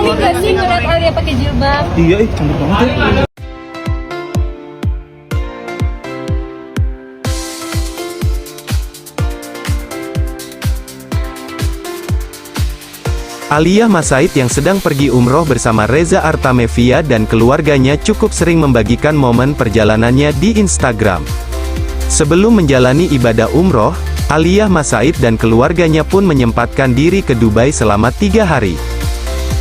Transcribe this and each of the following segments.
Cantik gak sih ngeliat Alia pakai jilbab? Iya, cantik banget ya. Alia Mas Said yang sedang pergi umroh bersama Reza Artamevia dan keluarganya cukup sering membagikan momen perjalanannya di Instagram. Sebelum menjalani ibadah umroh, Alia Mas Said dan keluarganya pun menyempatkan diri ke Dubai selama 3 hari.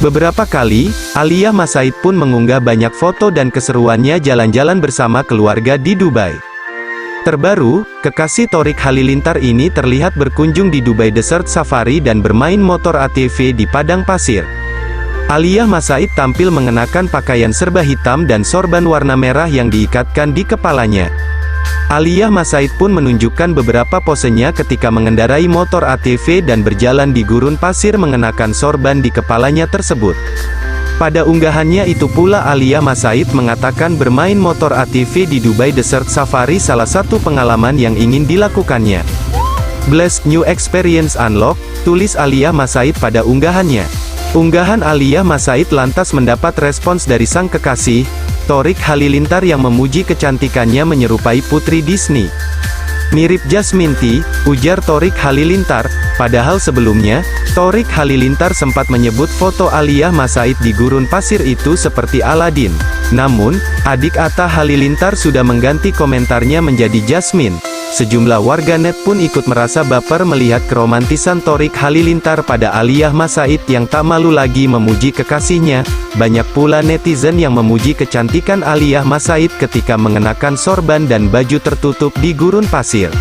Beberapa kali, Alia Mas Said pun mengunggah banyak foto dan keseruannya jalan-jalan bersama keluarga di Dubai. Terbaru, kekasih Thorik Halilintar ini terlihat berkunjung di Dubai Desert Safari dan bermain motor ATV di padang pasir. Alia Mas Said tampil mengenakan pakaian serba hitam dan sorban warna merah yang diikatkan di kepalanya. Alia Mas Said pun menunjukkan beberapa posenya ketika mengendarai motor ATV dan berjalan di gurun pasir mengenakan sorban di kepalanya tersebut. Pada unggahannya itu pula Alia Mas Said mengatakan bermain motor ATV di Dubai Desert Safari salah satu pengalaman yang ingin dilakukannya. Blessed new experience unlock, tulis Alia Mas Said pada unggahannya. Unggahan Alia Mas Said lantas mendapat respons dari sang kekasih, Thorik Halilintar yang memuji kecantikannya menyerupai putri Disney. Mirip Jasmine T, ujar Thorik Halilintar. Padahal sebelumnya, Thorik Halilintar sempat menyebut foto Alia Mas Said di gurun pasir itu seperti Aladin. Namun, adik Atta Halilintar sudah mengganti komentarnya menjadi Jasmine. Sejumlah warganet pun ikut merasa baper melihat keromantisan Thorik Halilintar pada Alia Mas Said yang tak malu lagi memuji kekasihnya. Banyak pula netizen yang memuji kecantikan Alia Mas Said ketika mengenakan sorban dan baju tertutup di gurun pasir.